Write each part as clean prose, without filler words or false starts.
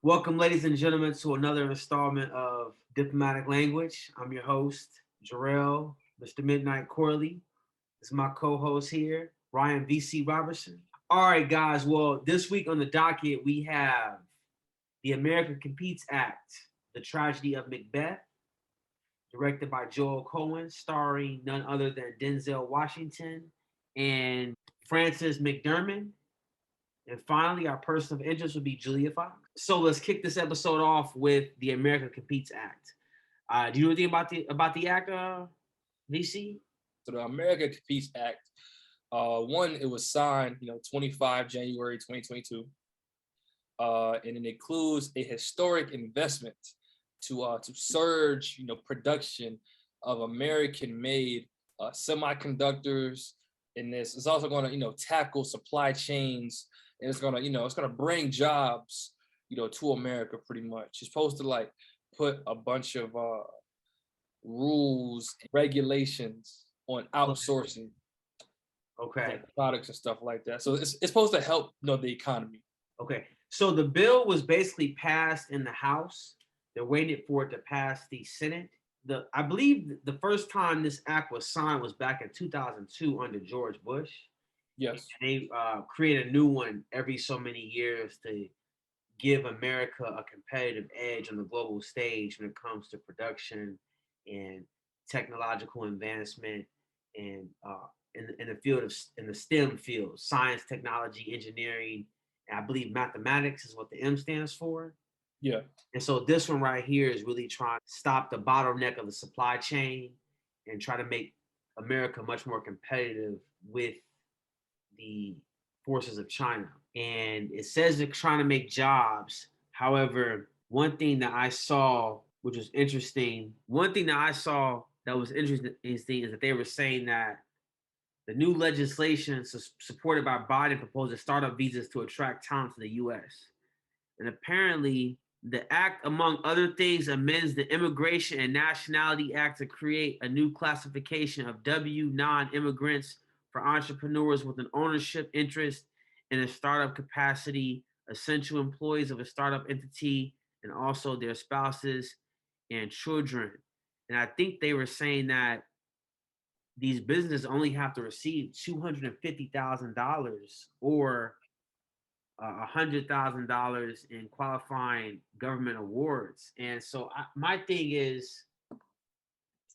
Welcome, ladies and gentlemen, to another installment of Diplomatic Language. I'm your host, Jarrell, Mr. Midnight Corley. This is my co-host here, Ryan VC Robertson. All right, guys. Well, this week on the docket, we have the America Competes Act, The Tragedy of Macbeth, directed by Joel Coen, starring none other than Denzel Washington and Frances McDermott. And finally, our person of interest would be Julia Fox. So let's kick this episode off with the America Competes Act. Do you know anything about the act, VC? So the America Peace Act, one, it was signed, 25 January 2022, and it includes a historic investment to surge, production of American-made semiconductors. In this, it's also going to, tackle supply chains, and it's going to, it's going to bring jobs, to America pretty much. It's supposed to like put a bunch of rules, regulations on outsourcing Okay. like products and stuff like that. So it's supposed to help, the economy. Okay. So the bill was basically passed in the House. They're waiting for it to pass the Senate. I believe the first time this act was signed was back in 2002 under George Bush. Yes. And they create a new one every so many years to give America a competitive edge on the global stage when it comes to production and technological advancement and in the field of in the STEM field, science, technology, engineering, and I believe mathematics is what the M stands for. Yeah. And so this one right here is really trying to stop the bottleneck of the supply chain and try to make America much more competitive with the forces of China. And it says they're trying to make jobs. However, one thing that I saw, which was interesting, one thing that I saw that was interesting is that they were saying that the new legislation supported by Biden proposes startup visas to attract talent to the U.S. And apparently, the act, among other things, amends the Immigration and Nationality Act to create a new classification of W non-immigrants for entrepreneurs with an ownership interest in a startup capacity, essential employees of a startup entity, and also their spouses and children. And I think they were saying that these businesses only have to receive $250,000 or $100,000 in qualifying government awards. And so my thing is,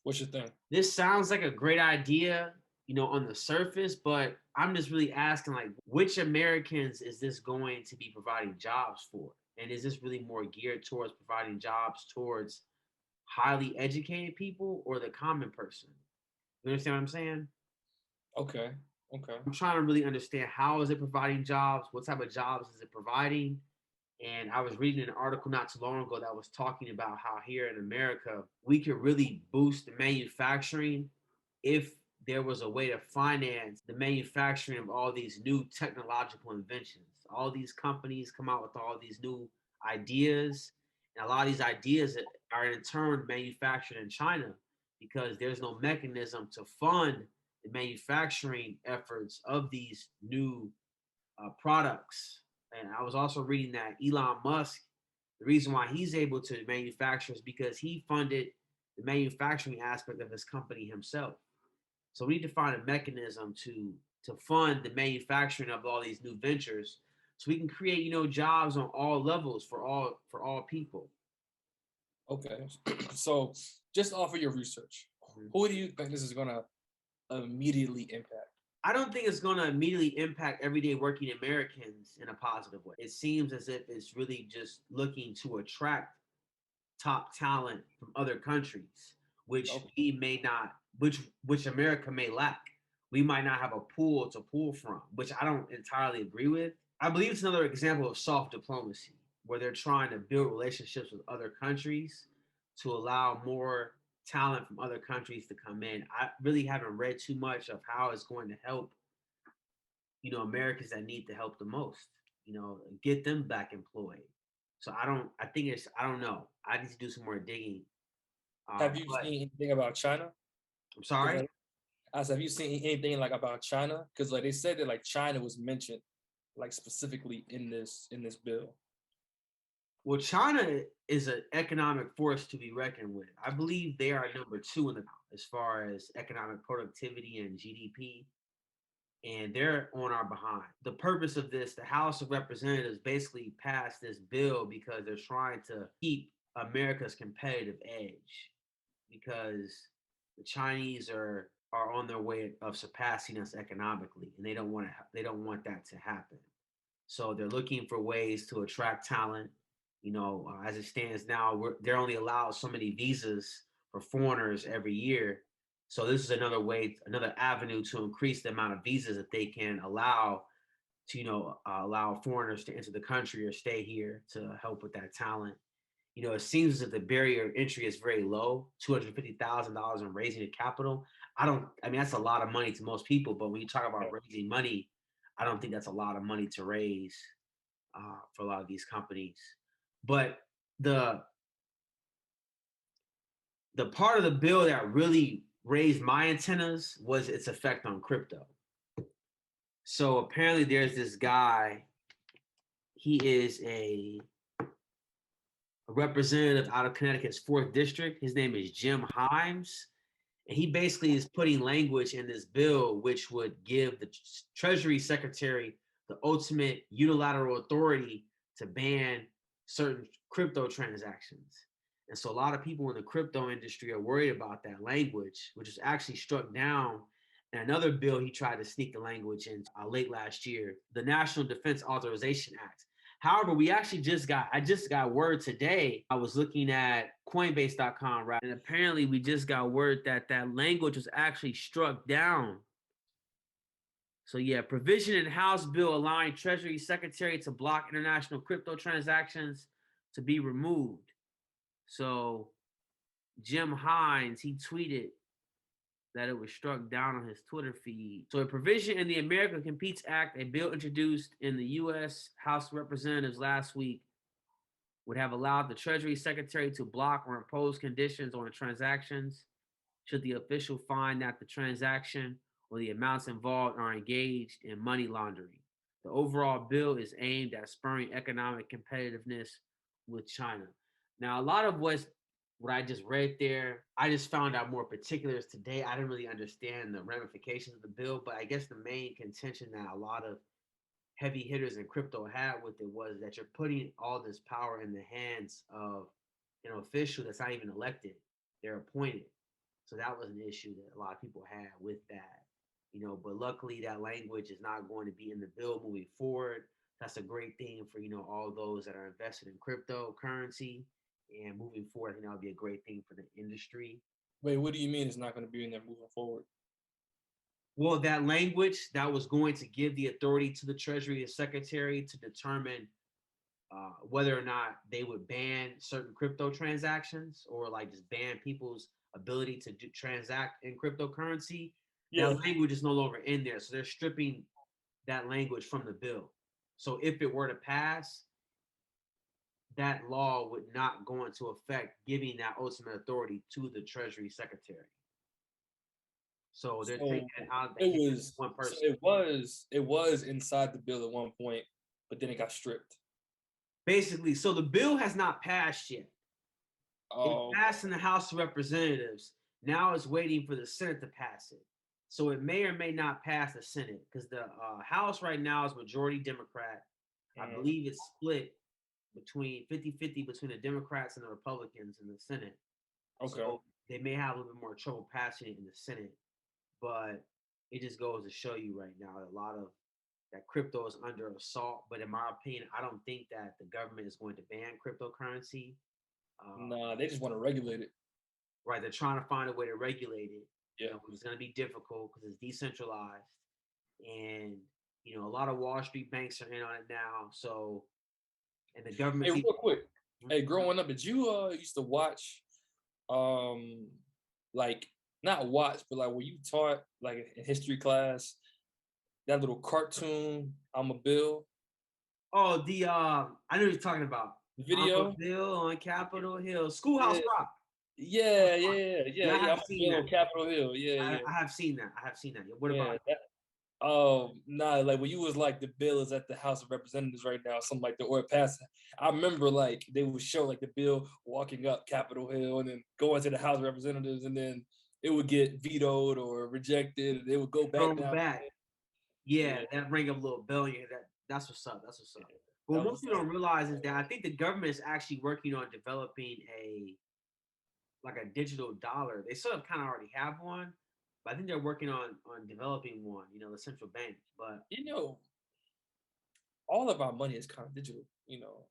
What's your thing? this sounds like a great idea, on the surface, but I'm just really asking, like, which Americans is this going to be providing jobs for? And is this really more geared towards providing jobs towards highly educated people or the common person? You understand what I'm saying? Okay. Okay. I'm trying to really understand, how is it providing jobs? What type of jobs is it providing? And I was reading an article not too long ago that was talking about how here in America, we could really boost the manufacturing if there was a way to finance the manufacturing of all these new technological inventions. All these companies come out with all these new ideas, and a lot of these ideas are in turn manufactured in China because there's no mechanism to fund the manufacturing efforts of these new products. And I was also reading that Elon Musk, the reason why he's able to manufacture is because he funded the manufacturing aspect of his company himself. So we need to find a mechanism to fund the manufacturing of all these new ventures, so we can create, jobs on all levels for all people. Okay. So just off of your research, Mhm. who do you think this is gonna immediately impact? I don't think it's going to immediately impact everyday working Americans in a positive way. It seems as if it's really just looking to attract top talent from other countries, which Okay. we may not, which America may lack. We might not have a pool to pull from, which I don't entirely agree with. I believe it's another example of soft diplomacy, where they're trying to build relationships with other countries to allow more talent from other countries to come in. I really haven't read too much of how it's going to help, Americans that need the help the most, get them back employed. So I don't know. I need to do some more digging. Have you But seen anything about China? I'm Because sorry. I said, have you seen anything like about China? Because like they said that like China was mentioned like specifically in this bill. Well, China is an economic force to be reckoned with. I believe they are number two in the as far as economic productivity and GDP, and they're on our behind. The purpose of this, the House of Representatives basically passed this bill because they're trying to keep America's competitive edge because the Chinese are on their way of surpassing us economically, and they don't want that to happen. So they're looking for ways to attract talent. As it stands now, they're only allowed so many visas for foreigners every year. So this is another way, another avenue to increase the amount of visas that they can allow to, allow foreigners to enter the country or stay here to help with that talent. It seems as if the barrier of entry is very low, $250,000 in raising a capital. I mean, that's a lot of money to most people, but when you talk about raising money, I don't think that's a lot of money to raise for a lot of these companies. But the part of the bill that really raised my antennas was its effect on crypto. So apparently there's this guy, he is a representative out of Connecticut's 4th district. His name is Jim Himes. And he basically is putting language in this bill which would give the Treasury Secretary the ultimate unilateral authority to ban certain crypto transactions. And so a lot of people in the crypto industry are worried about that language, which was actually struck down in another bill he tried to sneak the language in late last year, the National Defense Authorization Act. However, I just got word today. I was looking at Coinbase.com, right? And apparently we just got word that that language was actually struck down. So yeah, provision in House bill allowing Treasury Secretary to block international crypto transactions to be removed. So Jim Hines, he tweeted that it was struck down on his Twitter feed. So a provision in the America Competes Act, a bill introduced in the U.S. House of Representatives last week, would have allowed the Treasury Secretary to block or impose conditions on the transactions should the official find that the transaction or the amounts involved are engaged in money laundering. The overall bill is aimed at spurring economic competitiveness with China. Now, a lot of what I just read there, I just found out more particulars today. I didn't really understand the ramifications of the bill, but I guess the main contention that a lot of heavy hitters in crypto had with it was that you're putting all this power in the hands of an official that's not even elected. They're appointed. So that was an issue that a lot of people had with that. But luckily that language is not going to be in the bill moving forward. That's a great thing for, all those that are invested in cryptocurrency. And moving forward, I think that'll be a great thing for the industry. Wait, what do you mean it's not going to be in there moving forward? Well, that language that was going to give the authority to the Treasury Secretary to determine whether or not they would ban certain crypto transactions or like just ban people's ability to transact in cryptocurrency. Yeah. That language is no longer in there. So they're stripping that language from the bill. So if it were to pass, that law would not go into effect, giving that ultimate authority to the Treasury Secretary. So they're taking it out. It was one person. So it was inside the bill at one point, but then it got stripped. Basically, so the bill has not passed yet. It passed in the House of Representatives. Now it's waiting for the Senate to pass it. So it may or may not pass the Senate because the House right now is majority Democrat. I believe it's split between 50-50 between the Democrats and the Republicans in the Senate. Okay. So they may have a little bit more trouble passing it in the Senate. But it just goes to show you right now that a lot of that crypto is under assault. But in my opinion, I don't think that the government is going to ban cryptocurrency. Nah, they just want to regulate it. Right, they're trying to find a way to regulate it. Yeah, it's going to be difficult because it's decentralized, and a lot of Wall Street banks are in on it now. So, and the government. Hey, real quick. Hey, growing up, did you used to watch, like not watch, but like were you taught like in history class that little cartoon I'm a Bill? Oh, the I know what you're talking about. The video? I'm a Bill on Capitol Hill. Schoolhouse Rock. Yeah. I'm a Bill on Capitol Hill. Yeah. I have seen that. What about that? Nah, like when you was like the bill is at the House of Representatives right now, something like that, or it passed. I remember like they would show like the bill walking up Capitol Hill and then going to the House of Representatives, and then it would get vetoed or rejected, and it would go back Thrown down. back. Yeah, Yeah, that ring up a little bell. Yeah, that's what's up. That's what's up. But that what was people don't realize is that I think the government is actually working on developing a digital dollar. They sort of kind of already have one, but I think they're working on developing one. You know, the central bank. But you know, all of our money is kind of digital. You know,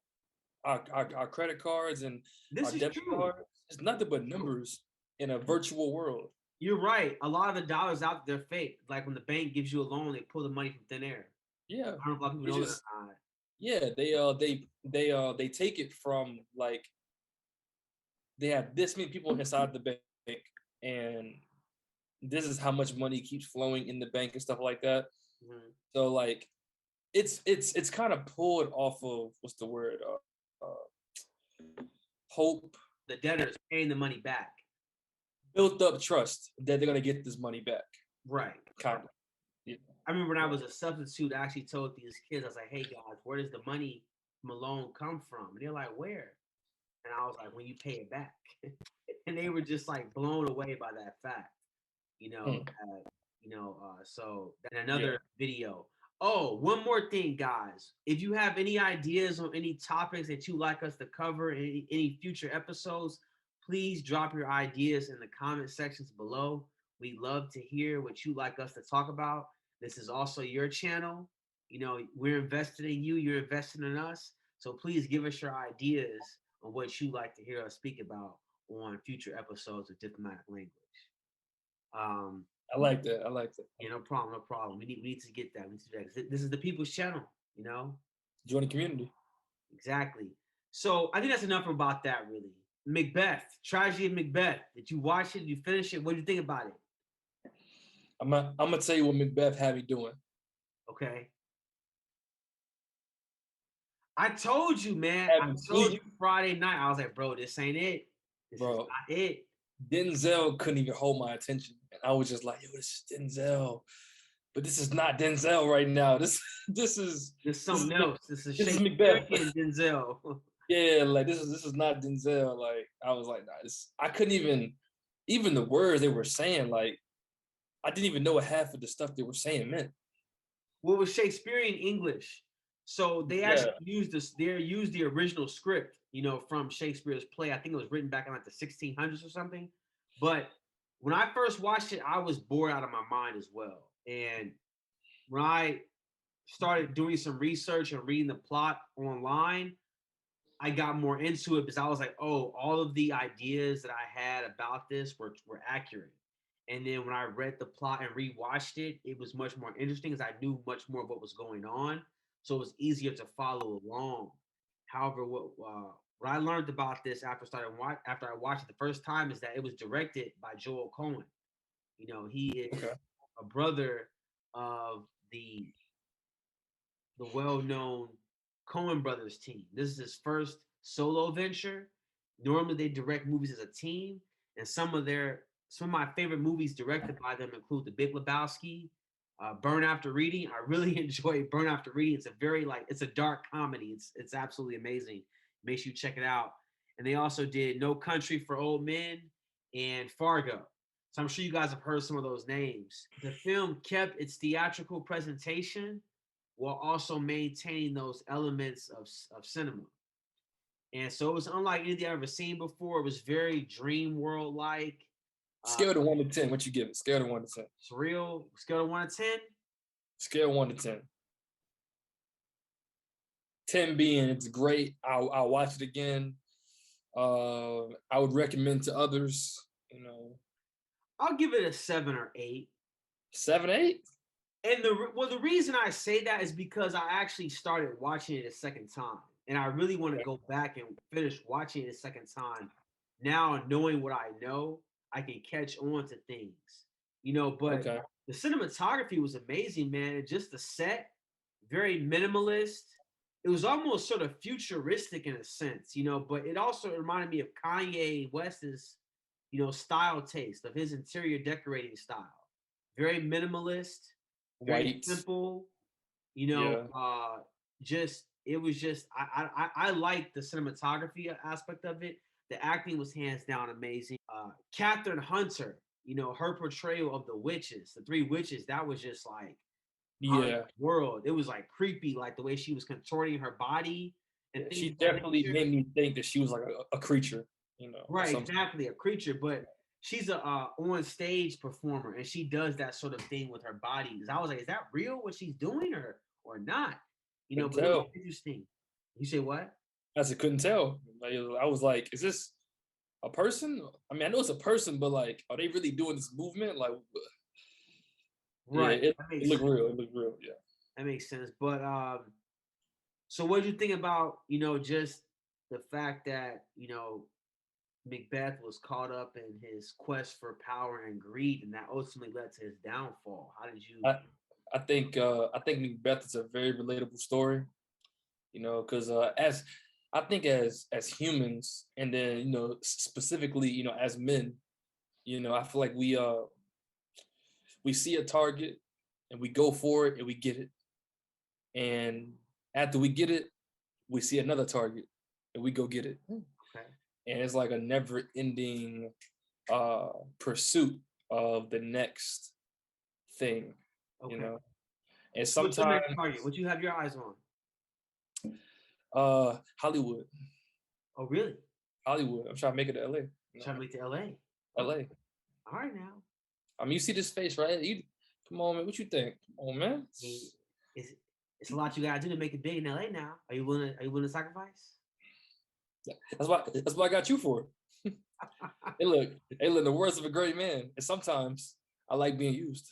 our credit cards and our this is debit true. cards, it's nothing but numbers in a virtual world. You're right. A lot of the dollars out there fake. Like when the bank gives you a loan, they pull the money from thin air. Yeah, I don't know if a lot of they people know that just or not. yeah they take it from like they have this many people inside the bank, and this is how much money keeps flowing in the bank and stuff like that. Mhm. So like it's kind of pulled off of what's the word hope, The debtors paying the money back. built up trust that they're gonna get this money back. Right. Kind of. Yeah. I remember when I Yeah. was a substitute, I actually told these kids, I was like, hey guys, where does the money from a loan come from? And they're like, where? And I was like, when you pay it back. And they were just like blown away by that fact, you know. Hmm. So in Yeah. another video. Oh, one more thing, guys. If you have any ideas on any topics that you like us to cover in any future episodes, please drop your ideas in the comment sections below. We love to hear what you like us to talk about. This is also your channel. You know, we're invested in you, you're invested in us. So please give us your ideas on what you like to hear us speak about on future episodes of Diplomatic Language. Um, I like that. I like that. yeah, no problem, no problem. We need to get that. We need to do that. 'Cause this is the people's channel, you know? Join the community. Exactly. So I think that's enough about that, really. Macbeth, Tragedy of Macbeth. Did you watch it? Did you finish it? What did you think about it? I'm gonna tell you what Macbeth had me doing. Okay. I told you, man. Had I me told you sleep, Friday night. I was like, bro, this ain't it. This is bro. not it. Denzel couldn't even hold my attention, and I was just like, "Yo, this is Denzel, but this is not Denzel right now. This is This is this is something else. This is this is Macbeth." Shakespearean Denzel. Yeah, like this is not Denzel. Like I was like, nah, I couldn't even the words they were saying. Like I didn't even know what half of the stuff they were saying meant. Well, it was Shakespearean English. So they Yeah, actually used this, they used the original script, from Shakespeare's play. I think it was written back in like the 1600s or something. But when I first watched it, I was bored out of my mind as well. And when I started doing some research and reading the plot online, I got more into it because I was like, oh, all of the ideas that I had about this were accurate. And then when I read the plot and rewatched it, it was much more interesting because I knew much more of what was going on. So it was easier to follow along. However, what I learned about this after I watched it the first time is that it was directed by Joel Coen. He is okay. a brother of the well-known Coen Brothers team. This is his first solo venture. Normally, they direct movies as a team, and some of my favorite movies directed by them include The Big Lebowski, Burn After Reading. I really enjoy Burn After Reading. It's a dark comedy. It's absolutely amazing. Make sure you check it out. And they also did No Country for Old Men and Fargo. So I'm sure you guys have heard some of those names. The film kept its theatrical presentation while also maintaining those elements of cinema. And so it was unlike anything I've ever seen before. It was very dream world like, Scale to 1 to 10. What you give it? Scale to 1 to 10. surreal. Scale of 1 to 10. Scale 1 to 10. 10 being it's great. I'll watch it again. I would recommend to others. I'll give it a 7 or 8. 7, 8. And the reason I say that is because I actually started watching it a second time, and I really want to go back and finish watching it a second time. Now knowing what I know, I can catch on to things, But Okay. the cinematography was amazing, man. And just the set, very minimalist. It was almost sort of futuristic in a sense, But it also reminded me of Kanye West's, style taste of his interior decorating style. Very minimalist very White. simple. Yeah. Just it was just I like the cinematography aspect of it. The acting was hands down amazing. Catherine Hunter, her portrayal of the witches, the three witches, that was just like out of Yeah. the world. It was like creepy, like the way she was contorting her body and Yeah. things She of that definitely nature. made me think that she was like a creature, of Right, some sort. exactly, a creature, but she's a on stage performer, and she does that sort of thing with her body. Because I was like, is that real what she's doing or not? Couldn't But it was tell. interesting. You say what? I just couldn't tell. Like, I was like, is this a person? I mean, I know it's a person, but like, are they really doing this movement? Like, yeah, Right. it looked real. It looked real. Yeah. That makes sense. But so what did you think about just the fact that Macbeth was caught up in his quest for power and greed, and that ultimately led to his downfall? How did you? I think Macbeth is a very relatable story. Because as I think as humans, and then specifically as men, I feel like we see a target and we go for it and we get it, and after we get it, we see another target and we go get it, and Okay. it's like a never-ending pursuit of the next thing, you Okay. know. And What's your sometimes next target? What you have your eyes on? Hollywood, Oh, really? Hollywood. I'm trying to make it to LA. Trying to make to LA. Okay. LA. All right now. I mean, you see this face, right? Come on, man. What you think? Come on, man. I mean, it's a lot you gotta do to make it big in LA now. Are you willing to sacrifice? That's what I got you for. Hey, look. The words of a great man. And sometimes I like being used.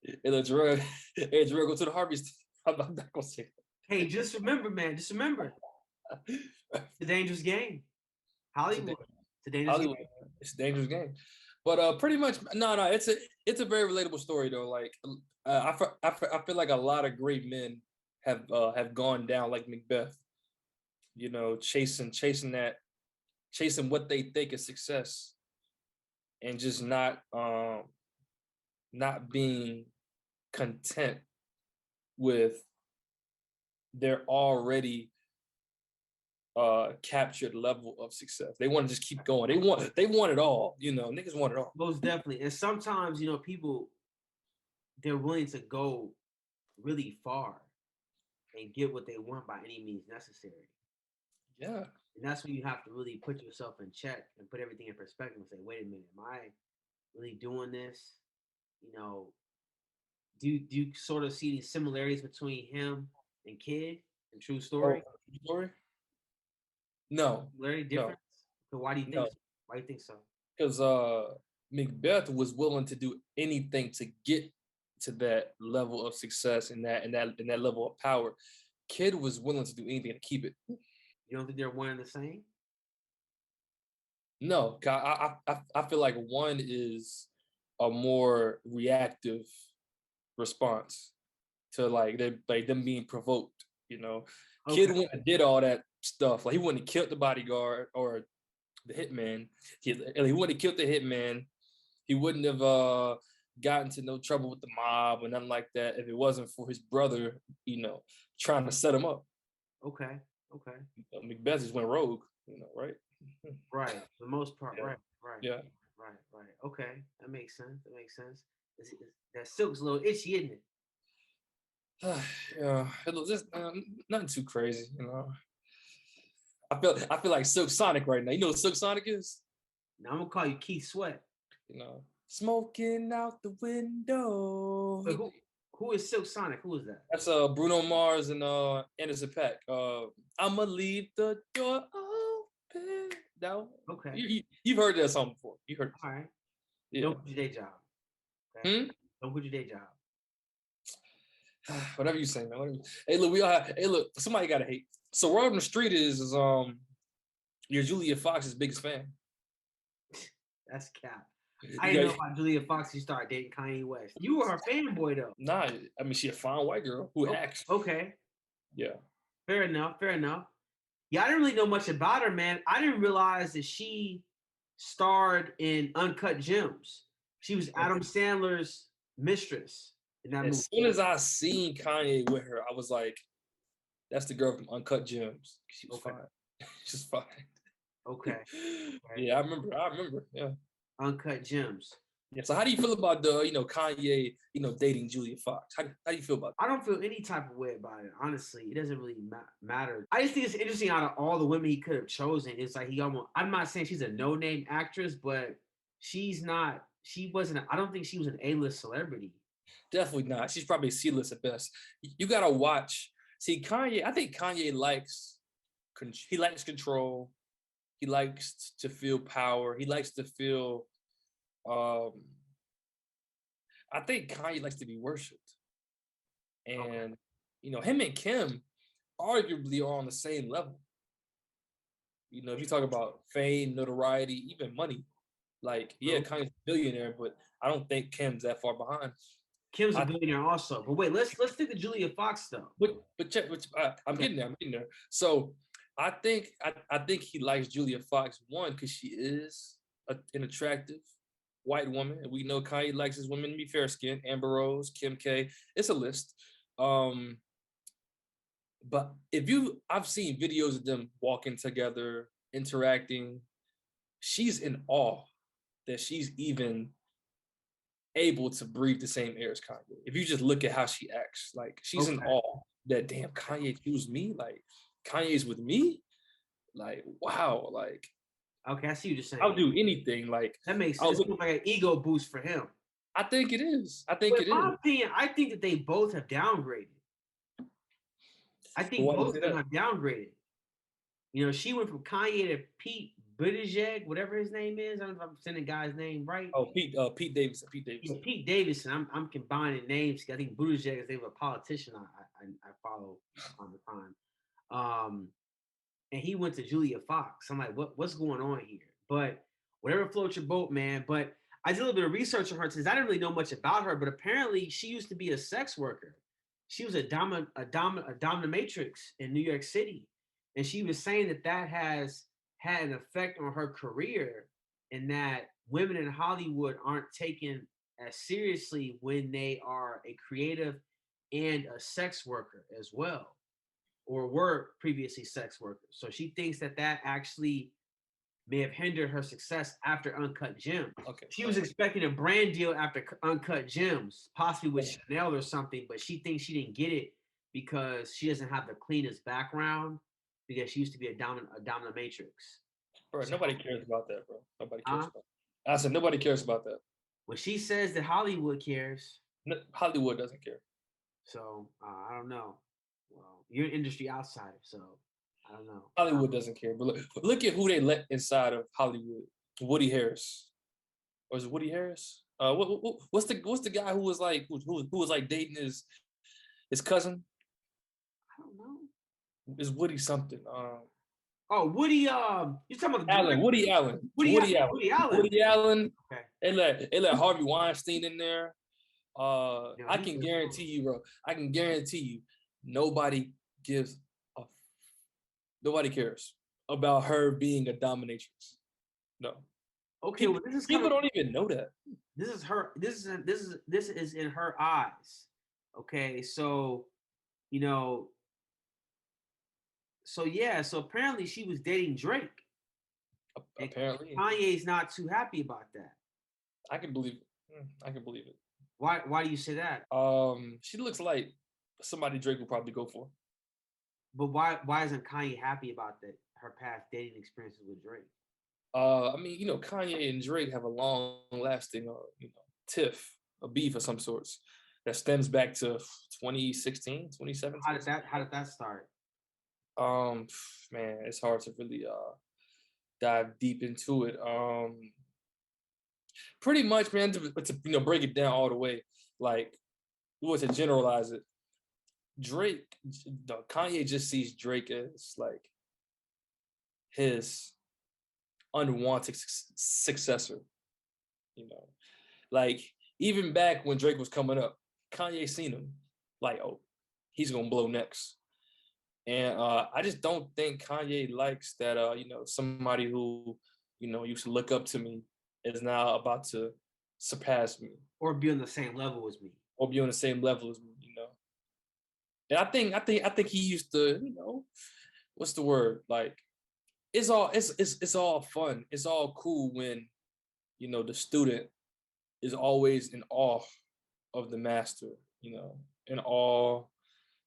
Hey, look, Jarrell. Hey, Jarrell, go to the Harvey's. I'm not gonna say Hey, just remember, man. Just remember, that. it's a dangerous game. It's a Hollywood. dangerous, It's a dangerous Hollywood. game. It's a dangerous game. But pretty much, no. It's a very relatable story though. Like I feel like a lot of great men have gone down like Macbeth. Chasing what they think is success, and just not being content with their already captured level of success. They want to just keep going. They want it all. Niggas want it all. Most definitely. And sometimes, people they're willing to go really far and get what they want by any means necessary. Yeah. And that's when you have to really put yourself in check and put everything in perspective and say, wait a minute, am I really doing this? You know, do you sort of see these similarities between him and Kid and True Oh, Story? story? No, Similarity no, difference? So why do you think no. so? Why do you think so? Because Macbeth was willing to do anything to get to that level of success and that level of power. Kid was willing to do anything to keep it. You don't think they're one and the same? No, I feel like one is a more reactive response to like them being provoked. Kid Okay. wouldn't have did all that stuff. Like he wouldn't have killed the bodyguard or the hitman. He wouldn't have killed the hitman. He wouldn't have gotten into no trouble with the mob or nothing like that if it wasn't for his brother, trying to set him up. Okay. Okay. Macbeth just went rogue, right? Right. For the most part, Yeah. right. Right. Yeah. Right. Okay. That makes sense. That makes sense. That silk's a little itchy, isn't it? Yeah, it was just nothing too crazy. I feel like Silk Sonic right now. You know what Silk Sonic is? Now I'm gonna call you Keith Sweat. Smoking out the window. Wait, who is Silk Sonic? Who is that? That's Bruno Mars and Anderson .Paak. I'ma leave the door open. Now Okay. you've heard that song before. You heard All right. it. Don't quit your day job. Okay. Hmm? Don't quit your day job. Whatever you say, man. Hey, look, hey, look, somebody gotta hate. So word on the street is you're Julia Fox's biggest fan. That's cap. I You didn't know got, about Julia Fox. You started dating Kanye West. You were her fanboy though. nah, I mean she a fine white girl who acts. Okay. Yeah. Fair enough. Fair enough. Yeah, I didn't really know much about her, man. I didn't realize that she starred in Uncut Gems. She was Adam Sandler's mistress. in that movie. As soon as I seen Kanye with her, I was like, that's the girl from Uncut Gems. She was fine. She's fine. Okay. Yeah, I remember. Yeah. Uncut Gems. Yeah. So how do you feel about the, Kanye, dating Julia Fox? How do you feel about that? I don't feel any type of way about it. Honestly, it doesn't really matter. I just think it's interesting out of all the women he could have chosen. It's like I'm not saying she's a no-name actress, but she's not. She wasn't. I don't think she was an A-list celebrity. Definitely not. She's probably C-list at best. You gotta watch. See, Kanye. I think Kanye likes. He likes control. He likes to feel power. He likes to feel. I think Kanye likes to be worshipped, and him and Kim arguably are on the same level. If you talk about fame, notoriety, even money, like Kanye's a billionaire, but I don't think Kim's that far behind. Kim's a billionaire also, but wait, let's think of Julia Fox though. But check, I'm getting there. So I think he likes Julia Fox one because she is an attractive white woman, and we know Kanye likes his women to be fair skinned. Amber Rose, Kim K. It's a list. But I've seen videos of them walking together, interacting. She's in awe that she's even able to breathe the same air as Kanye. If you just look at how she acts, like she's in awe that damn Kanye chose me, like Kanye's with me, like wow, like okay, I see what you're saying. I'll do anything. Like that makes sense. It's like an ego boost for him. I think it is. In my opinion, I think that they both have downgraded. I think both of them have downgraded. She went from Kanye to Pete Buttigieg, whatever his name is. I don't know if I'm saying the guy's name right. Oh, Pete Davidson. Yeah, Pete Davidson. I'm combining names. I think Buttigieg is the name of a politician I follow on the time. And he went to Julia Fox. I'm like, what's going on here? But whatever floats your boat, man. But I did a little bit of research on her since I didn't really know much about her, but apparently she used to be a sex worker. She was a dominatrix in New York City. And she was saying that has had an effect on her career, and that women in Hollywood aren't taken as seriously when they are a creative and a sex worker as well, or were previously sex workers. So she thinks that actually may have hindered her success after Uncut Gems. Okay. She was expecting a brand deal after Uncut Gems, possibly with Chanel or something, but she thinks she didn't get it because she doesn't have the cleanest background, because she used to be a dominatrix. Bro, nobody cares about that, bro. Nobody cares about that. I said nobody cares about that. Well, she says that Hollywood cares. No, Hollywood doesn't care. So I don't know. Well, you're an industry outsider, so I don't know. Hollywood doesn't care, but look at who they let inside of Hollywood. Woody Harris, or is it Woody Harris? What's the guy who was like dating his cousin? I don't know. It's Woody something. Woody. You're talking about Allen. Woody Allen. Woody Allen. Okay. They let Harvey Weinstein in there. I can guarantee you, bro. I can guarantee you, nobody cares about her being a dominatrix. No. Okay. Well, people don't even know that. This is her. This is in her eyes. Okay. So, So apparently she was dating Drake. Apparently. Kanye's not too happy about that. I can believe it. Why do you say that? She looks like somebody Drake will probably go for. But why isn't Kanye happy about that, her past dating experiences with Drake? I mean, Kanye and Drake have a long-lasting tiff, a beef of some sorts that stems back to 2016, 2017. How did that start? Man, it's hard to really dive deep into it. Pretty much, man, to break it down all the way, like, to generalize it, Kanye just sees Drake as like his unwanted successor. Like even back when Drake was coming up, Kanye seen him like, oh, he's gonna blow next. And I just don't think Kanye likes that, somebody who, used to look up to me is now about to surpass me. Or be on the same level as me. or be on the same level as me, you know. And I think he used to, you know, what's the word? Like it's all fun. It's all cool when, you know, the student is always in awe of the master, you know, in awe,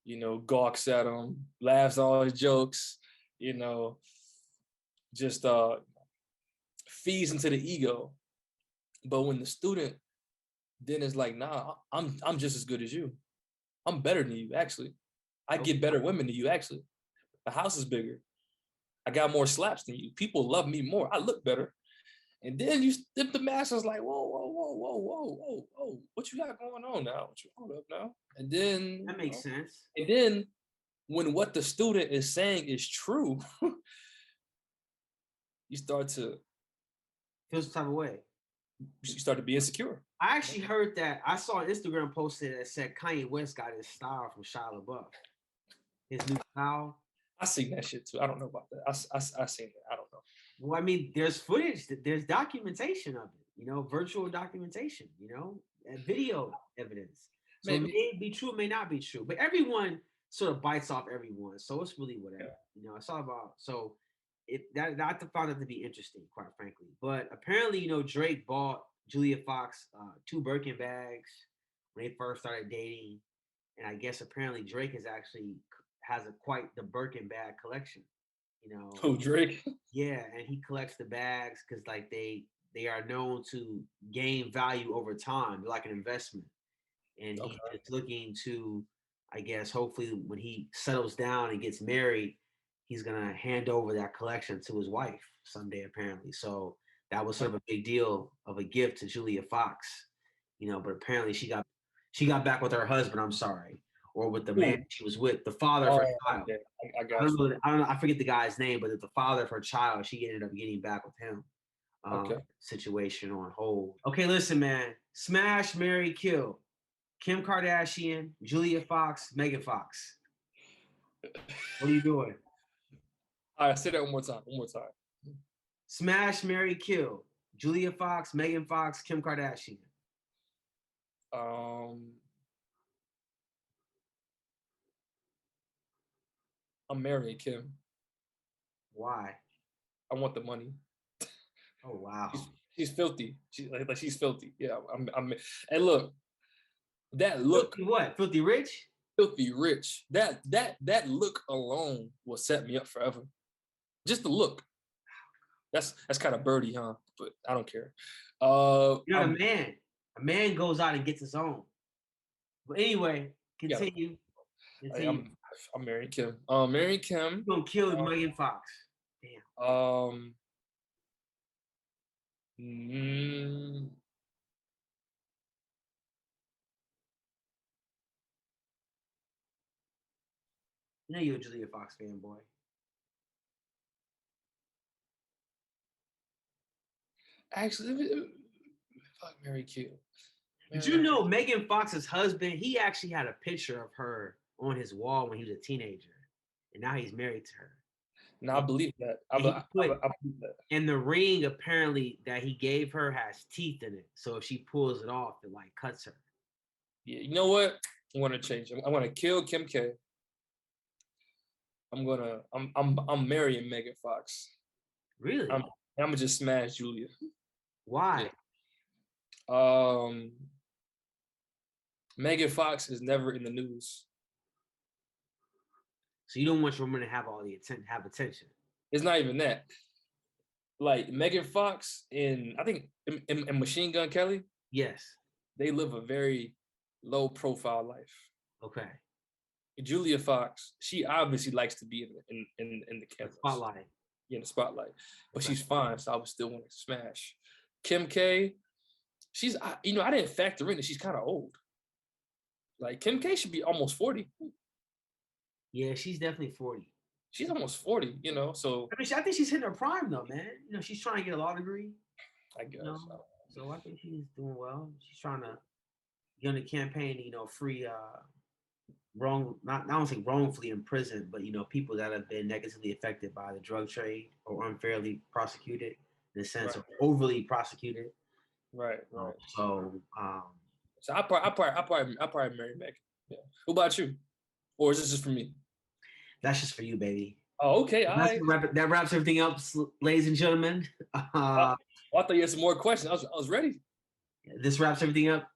you know, gawks at him, laughs at all his jokes, you know, just feeds into the ego. But when the student then is like, nah, I'm just as good as you. I'm better than you, actually. I get better women than you, actually. The house is bigger. I got more slaps than you. People love me more. I look better. And then you step the master's like, whoa, whoa, whoa, whoa, whoa, whoa, whoa. What you got going on now? What you hold up now? And then That makes sense. And then when what the student is saying is true, you start to Feel some type of way. you start to be insecure. I actually heard that. I saw an Instagram post that said Kanye West got his style from Shia LaBeouf. His new style. I seen that shit too. I don't know about that. I seen it. I don't know. Well, I mean, there's footage, there's documentation of it, you know, virtual documentation, you know, and video evidence. So Maybe. it may be true, it may not be true, but everyone sort of bites off everyone. So it's really whatever, Yeah. you know, it's all about, so that I found it to be interesting, quite frankly. But apparently, you know, Drake bought Julia Fox 2 Birkin bags when they first started dating. And I guess apparently Drake has quite the Birkin bag collection, you know. Oh, Drake. Yeah, and he collects the bags because like they are known to gain value over time. They're like an investment. And he's just looking to, I guess, hopefully when he settles down and gets married, he's gonna hand over that collection to his wife someday, apparently. So that was sort of a big deal of a gift to Julia Fox, you know, but apparently she got back with her husband, I'm sorry, or with the man she was with, the father of her child. Okay. I I got don't you. know. I don't know. I forget the guy's name, but the father of her child, she ended up getting back with him. Okay. Situation on hold. Okay, listen, man. Smash, marry, kill. Kim Kardashian, Julia Fox, Megan Fox. What are you doing? All right, say that one more time. One more time. Smash, marry, kill. Julia Fox, Megan Fox, Kim Kardashian. I'm marrying Kim. Why? I want the money. Oh wow. She's filthy. She's filthy. Yeah. And look, that look. Filthy what? Filthy rich? Filthy rich. That look alone will set me up forever. Just the look. That's kind of birdy, huh? But I don't care. You're not a man. A man goes out and gets his own. But anyway, continue. I'm marrying Kim. Marrying Kim. You're gonna kill Megan Fox. Damn. Mm, You know you're a Julia Fox fanboy. actually, fuck Mary Q. Did you know Megan Fox's husband, he actually had a picture of her on his wall when he was a teenager. And now he's married to her. No, I believe that. I believe that. And the ring apparently that he gave her has teeth in it. So if she pulls it off, it like cuts her. Yeah, you know what? I want to change. I want to kill Kim K. I'm marrying Megan Fox. Really? I'm gonna just smash Julia. Why? Yeah. Megan Fox is never in the news. So you don't want your woman to have attention. It's not even that. Like Megan Fox and I think in Machine Gun Kelly. Yes. They live a very low profile life. Okay. Julia Fox, she obviously likes to be in the cameras. Spotlight. Yeah, in the spotlight. But she's fine, so I would still want to smash. Kim K, I didn't factor in that she's kind of old. Like Kim K should be almost 40. Yeah, she's definitely 40. She's almost 40, you know. So I mean, I think she's hitting her prime though, man. You know, she's trying to get a law degree. I guess. You know? So I think she's doing well. She's trying to get on the campaign, you know, free not I don't say wrongfully imprisoned, but you know, people that have been negatively affected by the drug trade or unfairly prosecuted in the sense of overly prosecuted. Right. So So I probably marry Megan. Yeah. What about you? Or is this just for me? That's just for you, baby. Oh, okay. All right. That wraps everything up, ladies and gentlemen. Well, I thought you had some more questions. I was ready. This wraps everything up.